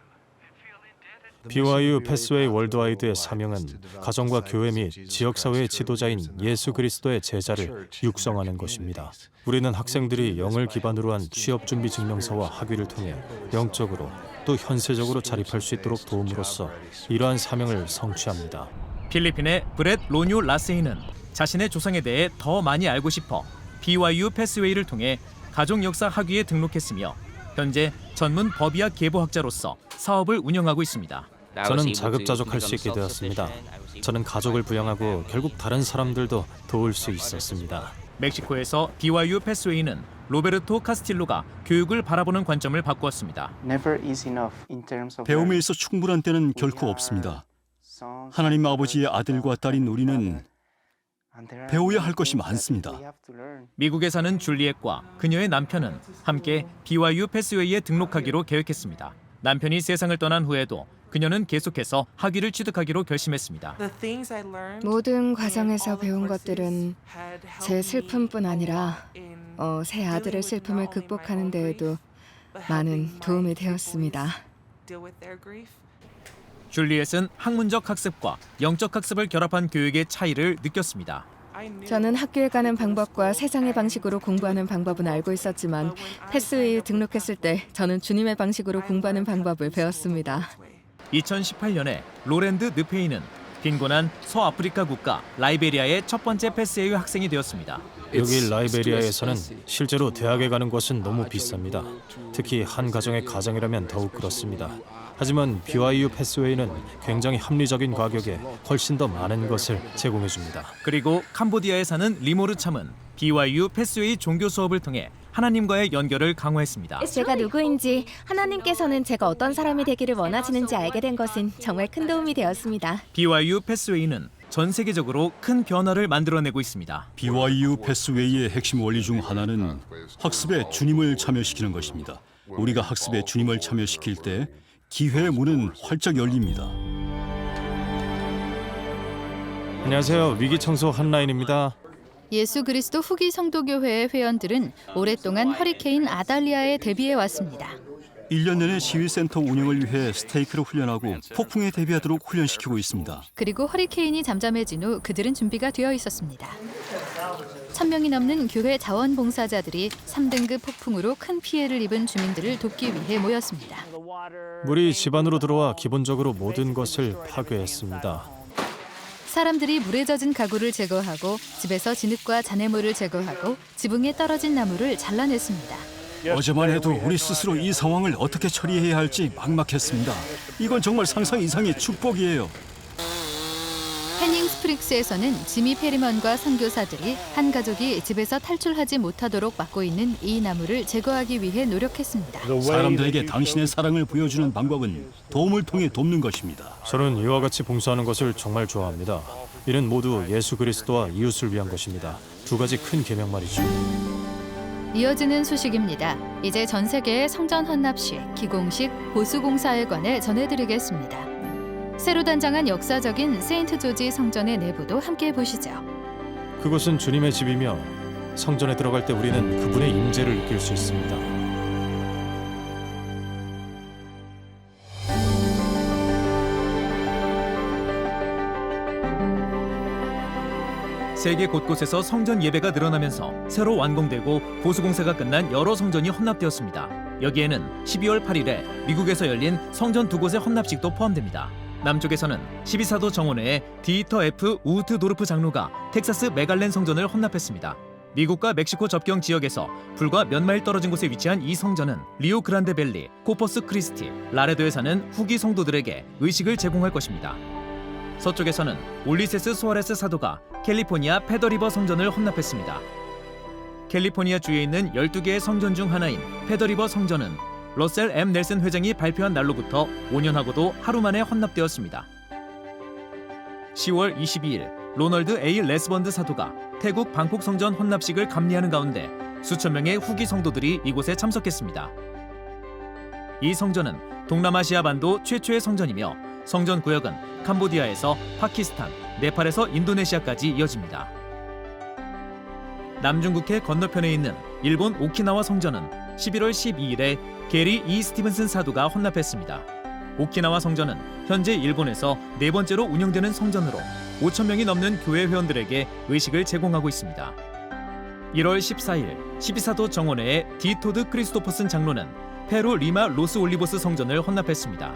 BYU 패스웨이 월드와이드의 사명은 가정과 교회 및 지역사회의 지도자인 예수 그리스도의 제자를 육성하는 것입니다. 우리는 학생들이 영을 기반으로 한 취업준비 증명서와 학위를 통해 영적으로 또 현세적으로 자립할 수 있도록 도움으로써 이러한 사명을 성취합니다. 필리핀의 브렛 로뉴 라세이는 자신의 조상에 대해 더 많이 알고 싶어 BYU 패스웨이를 통해 가족 역사 학위에 등록했으며 현재 전문 법의학 계보학자로서 사업을 운영하고 있습니다. 저는 자급자족할 수 있게 되었습니다. 저는 가족을 부양하고 결국 다른 사람들도 도울 수 있었습니다. 멕시코에서 BYU 패스웨이는 로베르토 카스틸로가 교육을 바라보는 관점을 바꾸었습니다. 배움에 있어 충분한 때는 결코 없습니다. 하나님 아버지의 아들과 딸인 우리는 배워야 할 것이 많습니다. 미국에 사는 줄리엣과 그녀의 남편은 함께 BYU 패스웨이에 등록하기로 계획했습니다. 남편이 세상을 떠난 후에도 그녀는 계속해서 학위를 취득하기로 결심했습니다. 모든 과정에서 배운 것들은 제 슬픔뿐 아니라 새 아들의 슬픔을 극복하는 데에도 많은 도움이 되었습니다. 줄리엣은 학문적 학습과 영적 학습을 결합한 교육의 차이를 느꼈습니다. 저는 학교에 가는 방법과 세상의 방식으로 공부하는 방법은 알고 있었지만 패스웨이에 등록했을 때 저는 주님의 방식으로 공부하는 방법을 배웠습니다. 2018년에 로랜드 느페이는 빈곤한 서아프리카 국가 라이베리아의 첫 번째 패스웨이 학생이 되었습니다. 여기 라이베리아에서는 실제로 대학에 가는 것은 너무 비쌉니다. 특히 한 가정의 가장이라면 더욱 그렇습니다. 하지만 BYU 패스웨이는 굉장히 합리적인 가격에 훨씬 더 많은 것을 제공해 줍니다. 그리고 캄보디아에 사는 리모르 참은 BYU 패스웨이 종교 수업을 통해 하나님과의 연결을 강화했습니다. 제가 누구인지 하나님께서는 제가 어떤 사람이 되기를 원하시는지 알게 된 것은 정말 큰 도움이 되었습니다. BYU 패스웨이는 전 세계적으로 큰 변화를 만들어내고 있습니다. BYU 패스웨이의 핵심 원리 중 하나는 학습에 주님을 참여시키는 것입니다. 우리가 학습에 주님을 참여시킬 때 기회의 문은 활짝 열립니다. 안녕하세요. 위기청소 한라인입니다. 예수 그리스도 후기 성도교회의 회원들은 오랫동안 허리케인 아달리아에 대비해 왔습니다. 1년 내내 시위센터 운영을 위해 스테이크를 훈련하고 폭풍에 대비하도록 훈련시키고 있습니다. 그리고 허리케인이 잠잠해진 후 그들은 준비가 되어 있었습니다. 1,000명이 넘는 교회 자원봉사자들이 3등급 폭풍으로 큰 피해를 입은 주민들을 돕기 위해 모였습니다. 물이 집 안으로 들어와 기본적으로 모든 것을 파괴했습니다. 사람들이 물에 젖은 가구를 제거하고 집에서 진흙과 잔해물을 제거하고 지붕에 떨어진 나무를 잘라냈습니다. 어제만 해도 우리 스스로 이 상황을 어떻게 처리해야 할지 막막했습니다. 이건 정말 상상 이상의 축복이에요. 패닝 스프링스에서는 지미 페리먼과 선교사들이 한 가족이 집에서 탈출하지 못하도록 막고 있는 이 나무를 제거하기 위해 노력했습니다. 사람들에게 당신의 사랑을 보여주는 방법은 도움을 통해 돕는 것입니다. 저는 이와 같이 봉사하는 것을 정말 좋아합니다. 이는 모두 예수 그리스도와 이웃을 위한 것입니다. 두 가지 큰 계명 말이죠. 이어지는 소식입니다. 이제 전 세계의 성전 헌납식, 기공식, 보수공사에 관해 전해드리겠습니다. 새로 단장한 역사적인 세인트 조지 성전의 내부도 함께 보시죠. 그곳은 주님의 집이며 성전에 들어갈 때 우리는 그분의 임재를 느낄 수 있습니다. 세계 곳곳에서 성전 예배가 늘어나면서 새로 완공되고 보수공사가 끝난 여러 성전이 헌납되었습니다. 여기에는 12월 8일에 미국에서 열린 성전 두 곳의 헌납식도 포함됩니다. 남쪽에서는 12사도 정원회의 디이터 F 우트도르프 장로가 텍사스 메갈렌 성전을 헌납했습니다. 미국과 멕시코 접경 지역에서 불과 몇 마일 떨어진 곳에 위치한 이 성전은 리오 그란데 밸리, 코퍼스 크리스티, 라레도에 사는 후기 성도들에게 의식을 제공할 것입니다. 서쪽에서는 올리세스 수아레스 사도가 캘리포니아 페더리버 성전을 헌납했습니다. 캘리포니아 주에 있는 12개의 성전 중 하나인 페더리버 성전은 러셀 M. 넬슨 회장이 발표한 날로부터 5년하고도 하루 만에 헌납되었습니다. 10월 22일 로널드 A. 레스번드 사도가 태국 방콕 성전 헌납식을 감리하는 가운데 수천 명의 후기 성도들이 이곳에 참석했습니다. 이 성전은 동남아시아 반도 최초의 성전이며 성전 구역은 캄보디아에서 파키스탄, 네팔에서 인도네시아까지 이어집니다. 남중국해 건너편에 있는 일본 오키나와 성전은 11월 12일에 게리 E. 스티븐슨 사도가 헌납했습니다. 오키나와 성전은 현재 일본에서 네 번째로 운영되는 성전으로 5,000명이 넘는 교회 회원들에게 의식을 제공하고 있습니다. 1월 14일 12사도 정원회의 디토드 크리스토퍼슨 장로는 페루 리마 로스 올리보스 성전을 헌납했습니다.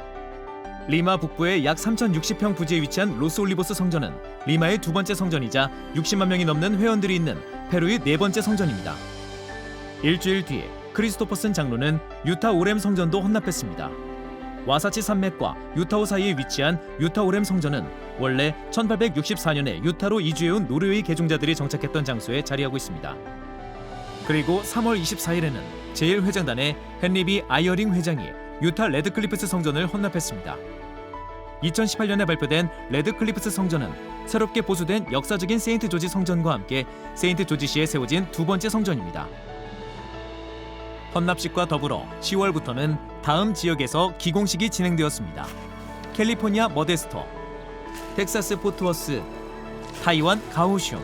리마 북부의 약 3,060평 부지에 위치한 로스 올리보스 성전은 리마의 두 번째 성전이자 60만 명이 넘는 회원들이 있는 페루의 네 번째 성전입니다. 일주일 뒤에 크리스토퍼슨 장로는 유타 오렘 성전도 헌납했습니다. 와사치 산맥과 유타호 사이에 위치한 유타 오렘 성전은 원래 1864년에 유타로 이주해온 노르웨이 개종자들이 정착했던 장소에 자리하고 있습니다. 그리고 3월 24일에는 제1회장단의 헨리 B. 아이어링 회장이 유타 레드클리프스 성전을 헌납했습니다. 2018년에 발표된 레드클리프스 성전은 새롭게 보수된 역사적인 세인트 조지 성전과 함께 세인트 조지시에 세워진 두 번째 성전입니다. 헌납식과 더불어 10월부터는 다음 지역에서 기공식이 진행되었습니다. 캘리포니아 머데스토, 텍사스 포트워스, 타이완 가오슝,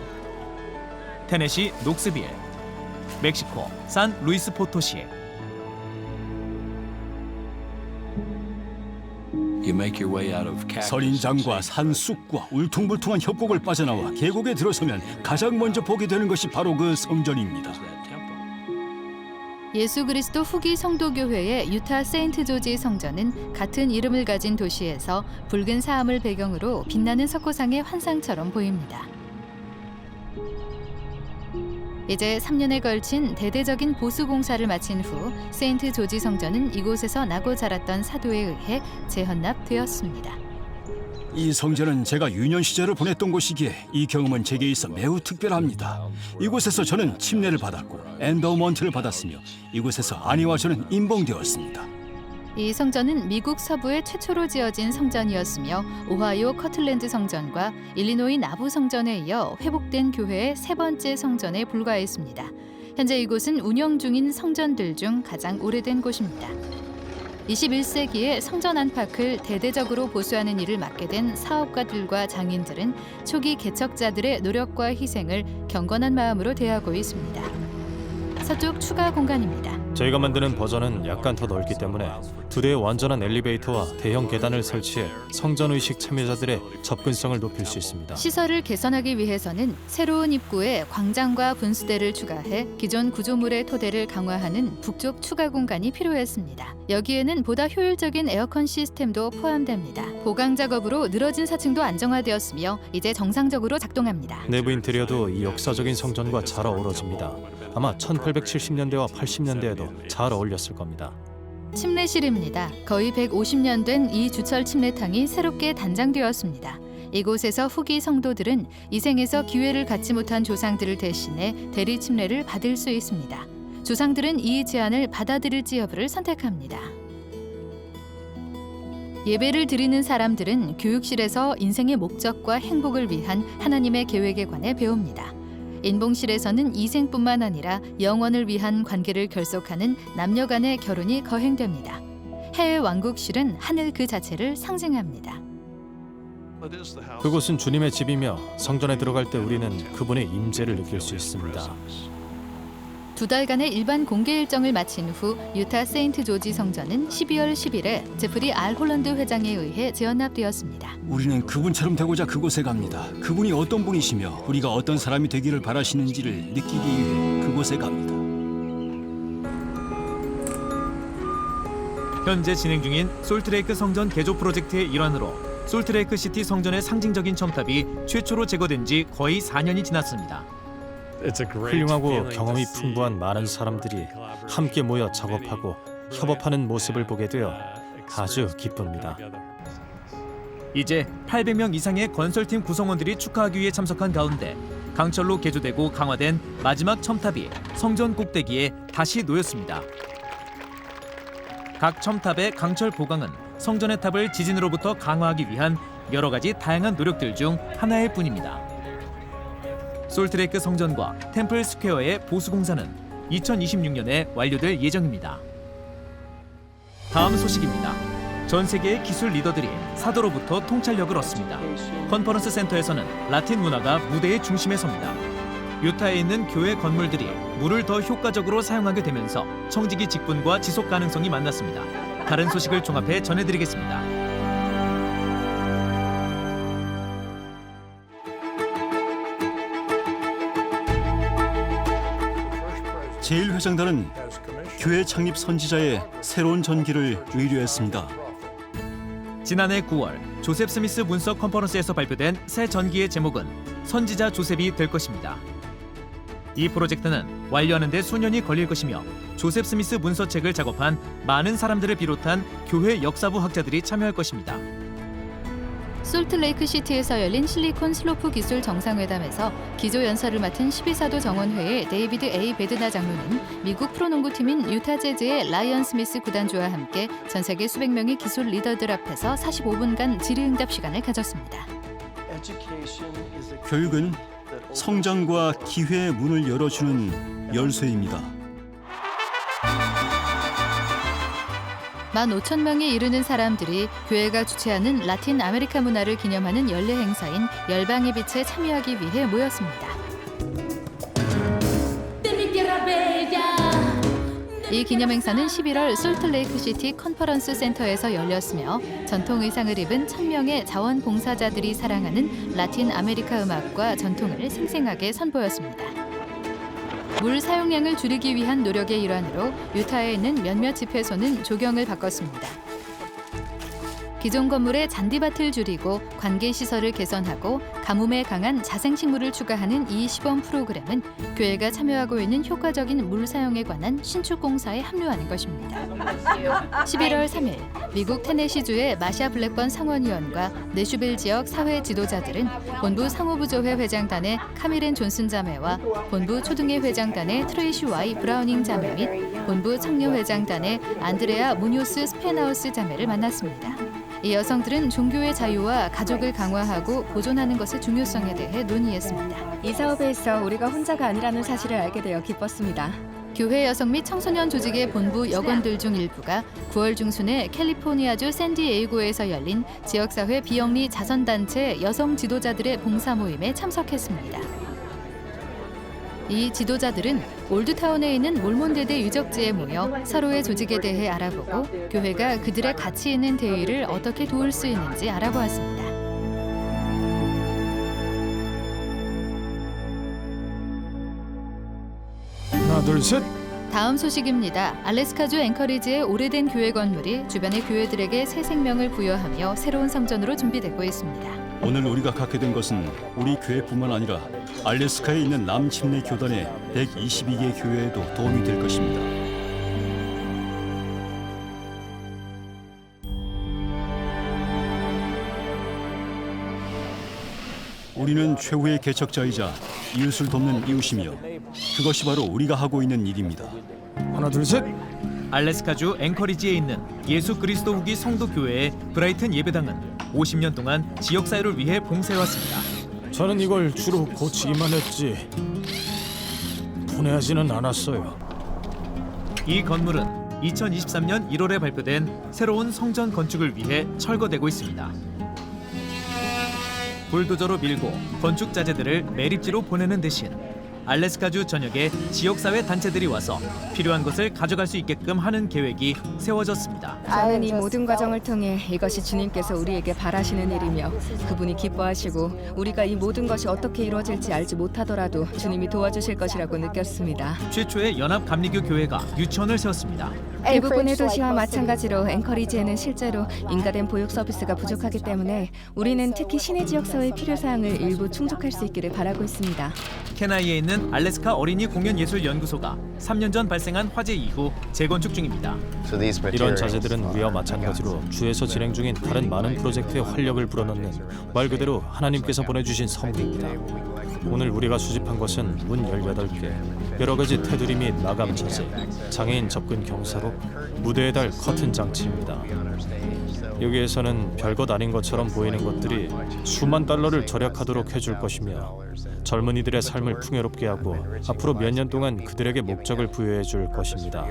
테네시 녹스빌, 멕시코 산 루이스 포토시. 선인장과 산쑥과 울퉁불퉁한 협곡을 빠져나와 계곡에 들어서면 가장 먼저 보게 되는 것이 바로 그 성전입니다. 예수 그리스도 후기 성도교회의 유타 세인트 조지 성전은 같은 이름을 가진 도시에서 붉은 사암을 배경으로 빛나는 석고상의 환상처럼 보입니다. 이제 3년에 걸친 대대적인 보수 공사를 마친 후 세인트 조지 성전은 이곳에서 나고 자랐던 사도에 의해 재헌납되었습니다. 이 성전은 제가 유년 시절을 보냈던 곳이기에 이 경험은 제게 있어 매우 특별합니다. 이곳에서 저는 침례를 받았고 엔더먼트를 받았으며 이곳에서 아내와 저는 임봉되었습니다. 이 성전은 미국 서부에 최초로 지어진 성전이었으며 오하이오 커틀랜드 성전과 일리노이 나부 성전에 이어 회복된 교회의 세 번째 성전에 불과했습니다. 현재 이곳은 운영 중인 성전들 중 가장 오래된 곳입니다. 21세기에 성전 안팎을 대대적으로 보수하는 일을 맡게 된 사업가들과 장인들은 초기 개척자들의 노력과 희생을 경건한 마음으로 대하고 있습니다. 서쪽 추가 공간입니다. 저희가 만드는 버전은 약간 더 넓기 때문에 2대의 완전한 엘리베이터와 대형 계단을 설치해 성전 의식 참여자들의 접근성을 높일 수 있습니다. 시설을 개선하기 위해서는 새로운 입구에 광장과 분수대를 추가해 기존 구조물의 토대를 강화하는 북쪽 추가 공간이 필요했습니다. 여기에는 보다 효율적인 에어컨 시스템도 포함됩니다. 보강 작업으로 늘어진 사층도 안정화되었으며 이제 정상적으로 작동합니다. 내부 인테리어도 이 역사적인 성전과 잘 어우러집니다. 아마 1870년대와 80년대에도 잘 어울렸을 겁니다. 침례실입니다. 거의 150년 된 이 주철 침례탕이 새롭게 단장되었습니다. 이곳에서 후기 성도들은 이생에서 기회를 갖지 못한 조상들을 대신해 대리 침례를 받을 수 있습니다. 조상들은 이 제안을 받아들일지 여부를 선택합니다. 예배를 드리는 사람들은 교육실에서 인생의 목적과 행복을 위한 하나님의 계획에 관해 배웁니다. 인봉실에서는 이생뿐만 아니라 영원을 위한 관계를 결속하는 남녀 간의 결혼이 거행됩니다. 해외 왕국실은 하늘 그 자체를 상징합니다. 그곳은 주님의 집이며 성전에 들어갈 때 우리는 그분의 임재를 느낄 수 있습니다. 2달간의 일반 공개 일정을 마친 후 유타 세인트 조지 성전은 12월 10일에 제프리 R 홀런드 회장에 의해 재연합되었습니다. 우리는 그분처럼 되고자 그곳에 갑니다. 그분이 어떤 분이시며 우리가 어떤 사람이 되기를 바라시는지를 느끼기 위해 그곳에 갑니다. 현재 진행 중인 솔트레이크 성전 개조 프로젝트의 일환으로 솔트레이크 시티 성전의 상징적인 첨탑이 최초로 제거된 지 거의 4년이 지났습니다. 훌륭하고 경험이 풍부한 많은 사람들이 함께 모여 작업하고 협업하는 모습을 보게 되어 아주 기쁩니다. 이제 800명 이상의 건설팀 구성원들이 축하하기 위해 참석한 가운데 강철로 개조되고 강화된 마지막 첨탑이 성전 꼭대기에 다시 놓였습니다. 각 첨탑의 강철 보강은 성전의 탑을 지진으로부터 강화하기 위한 여러 가지 다양한 노력들 중 하나일 뿐입니다. 솔트레이크 성전과 템플 스퀘어의 보수 공사는 2026년에 완료될 예정입니다. 다음 소식입니다. 전 세계의 기술 리더들이 사도로부터 통찰력을 얻습니다. 컨퍼런스 센터에서는 라틴 문화가 무대의 중심에 섭니다. 유타에 있는 교회 건물들이 물을 더 효과적으로 사용하게 되면서 청지기 직분과 지속 가능성이 만났습니다. 다른 소식을 종합해 전해드리겠습니다. 제1회장단은 교회 창립 선지자의 새로운 전기를 의뢰했습니다. 지난해 9월 조셉 스미스 문서 컨퍼런스에서 발표된 새 전기의 제목은 선지자 조셉이 될 것입니다. 이 프로젝트는 완료하는 데 수년이 걸릴 것이며 조셉 스미스 문서책을 작업한 많은 사람들을 비롯한 교회 역사부 학자들이 참여할 것입니다. 솔트레이크 시티에서 열린 실리콘 슬로프 기술 정상회담에서 기조 연설을 맡은 12사도 정원회의 데이비드 A. 베드나 장로는 미국 프로농구팀인 유타 재즈의 라이언 스미스 구단주와 함께 전 세계 수백 명의 기술 리더들 앞에서 45분간 질의응답 시간을 가졌습니다. 교육은 성장과 기회의 문을 열어주는 열쇠입니다. 15,000명에 이르는 사람들이 교회가 주최하는 라틴 아메리카 문화를 기념하는 연례 행사인 열방의 빛에 참여하기 위해 모였습니다. 이 기념 행사는 11월 솔트레이크 시티 컨퍼런스 센터에서 열렸으며 전통 의상을 입은 1,000명의 자원봉사자들이 사랑하는 라틴 아메리카 음악과 전통을 생생하게 선보였습니다. 물 사용량을 줄이기 위한 노력의 일환으로 유타에 있는 몇몇 집회소는 조경을 바꿨습니다. 기존 건물의 잔디밭을 줄이고 관계 시설을 개선하고 가뭄에 강한 자생식물을 추가하는 이 시범 프로그램은 교회가 참여하고 있는 효과적인 물 사용에 관한 신축 공사에 합류하는 것입니다. 11월 3일 미국 테네시주의 마샤 블랙번 상원의원과 내슈빌 지역 사회 지도자들은 본부 상호부조회 회장단의 카미렌 존슨 자매와 본부 초등회 회장단의 트레이시 와이 브라우닝 자매 및 본부 청년 회장단의 안드레아 무뇨스 스페나우스 자매를 만났습니다. 이 여성들은 종교의 자유와 가족을 강화하고 보존하는 것의 중요성에 대해 논의했습니다. 이 사업에서 우리가 혼자가 아니라는 사실을 알게 되어 기뻤습니다. 교회 여성 및 청소년 조직의 본부 여건들 중 일부가 9월 중순에 캘리포니아주 샌디에이고에서 열린 지역사회 비영리 자선단체 여성 지도자들의 봉사 모임에 참석했습니다. 이 지도자들은 올드타운에 있는 몰몬데드 유적지에 모여 서로의 조직에 대해 알아보고 교회가 그들의 가치 있는 대의를 어떻게 도울 수 있는지 알아보았습니다. 하나 둘 셋. 다음 소식입니다. 알래스카주 앵커리지의 오래된 교회 건물이 주변의 교회들에게 새 생명을 부여하며 새로운 성전으로 준비되고 있습니다. 오늘 우리가 갖게 된 것은 우리 교회뿐만 아니라 알래스카에 있는 남침례 교단의 122개 교회에도 도움이 될 것입니다. 우리는 최후의 개척자이자 이웃을 돕는 이웃이며 그것이 바로 우리가 하고 있는 일입니다. 하나 둘 셋. 알래스카주 앵커리지에 있는 예수 그리스도 후기 성도 교회의 브라이튼 예배당은 50년 동안 지역 사회를 위해 봉사해왔습니다. 저는 이걸 주로 고치기만 했지 분해하지는 않았어요. 이 건물은 2023년 1월에 발표된 새로운 성전 건축을 위해 철거되고 있습니다. 불도저로 밀고 건축 자재들을 매립지로 보내는 대신 알래스카주 전역에 지역사회 단체들이 와서 필요한 것을 가져갈 수 있게끔 하는 계획이 세워졌습니다. 저는 이 모든 과정을 통해 이것이 주님께서 우리에게 바라시는 일이며 그분이 기뻐하시고 우리가 이 모든 것이 어떻게 이루어질지 알지 못하더라도 주님이 도와주실 것이라고 느꼈습니다. 최초의 연합 감리교 교회가 유치원을 세웠습니다. 대부분의 도시와 마찬가지로 앵커리지에는 실제로 인가된 보육 서비스가 부족하기 때문에 우리는 특히 시내 지역사회의 필요사항을 일부 충족할 수 있기를 바라고 있습니다. 케나이에 있는 알래스카 어린이 공연예술연구소가 3년 전 발생한 화재 이후 재건축 중입니다. 이런 자재들은 우리와 마찬가지로 주에서 진행 중인 다른 많은 프로젝트에 활력을 불어넣는 말 그대로 하나님께서 보내주신 선물입니다. 오늘 우리가 수집한 것은 문 18개, 여러 가지 테두리 및 마감 자재, 장애인 접근 경사로, 무대에 달 커튼 장치입니다. 여기에서는 별것 아닌 것처럼 보이는 것들이 수만 달러를 절약하도록 해줄 것이며 젊은이들의 삶을 풍요롭게 하고 앞으로 몇 년 동안 그들에게 목적을 부여해 줄 것입니다.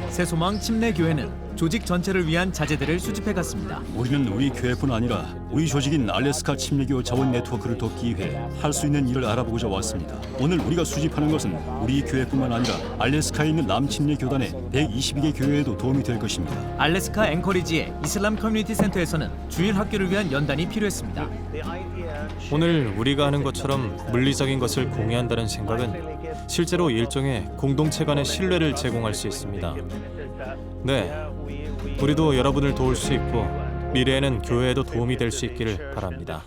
새소망 침례교회는 조직 전체를 위한 자재들을 수집해 갔습니다. 우리는 우리 교회뿐 아니라 우리 조직인 알래스카 침례교 자원 네트워크를 돕기 위해 할 수 있는 일을 알아보고자 왔습니다. 오늘 우리가 수집하는 것은 우리 교회뿐만 아니라 알래스카에 있는 남침례 교단의 122개 교회에도 도움이 될 것입니다. 알래스카 앵커리지의 이슬람 커뮤니티 센터에서는 주일 학교를 위한 연단이 필요했습니다. 오늘 우리가 하는 것처럼 물리적인 것을 공유한다는 생각은 실제로 일종의 공동체 간의 신뢰를 제공할 수 있습니다. 네, 우리도 여러분을 도울 수 있고 미래에는 교회에도 도움이 될 수 있기를 바랍니다.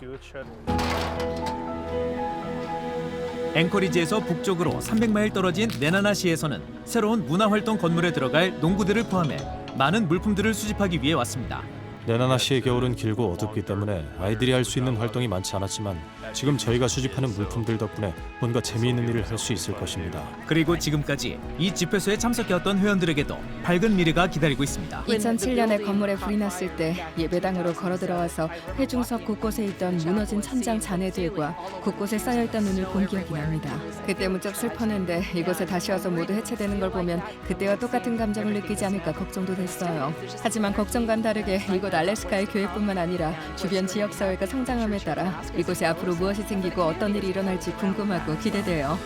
앵커리지에서 북쪽으로 300마일 떨어진 네나나시에서는 새로운 문화활동 건물에 들어갈 농구들을 포함해 많은 물품들을 수집하기 위해 왔습니다. 네나나시의 겨울은 길고 어둡기 때문에 아이들이 할 수 있는 활동이 많지 않았지만 지금 저희가 수집하는 물품들 덕분에 뭔가 재미있는 일을 할 수 있을 것입니다. 그리고 지금까지 이 집회소에 참석해왔던 회원들에게도 밝은 미래가 기다리고 있습니다. 2007년에 건물에 불이 났을 때 예배당으로 걸어 들어와서 회중석 곳곳에 있던 무너진 천장 잔해들과 곳곳에 쌓여있던 눈을 본 기억이 납니다. 그때 무척 슬펐는데 이곳에 다시 와서 모두 해체되는 걸 보면 그때와 똑같은 감정을 느끼지 않을까 걱정도 됐어요. 하지만 걱정과는 다르게 이곳 알래스카의 교회뿐만 아니라 주변 지역사회가 성장함에 따라 이곳에 앞으로 무엇이 생기고 어떤 일이 일어날지 궁금하고 기대돼요.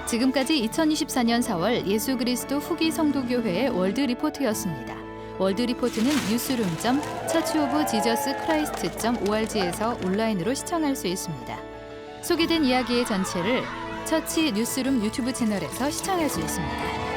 지금까지 2024년 4월 예수 그리스도 후기 성도교회의 월드 리포트였습니다. 월드 리포트는 newsroom.churchofjesuschrist.org에서 온라인으로 시청할 수 있습니다. 소개된 이야기의 전체를 처치 뉴스룸 유튜브 채널에서 시청할 수 있습니다.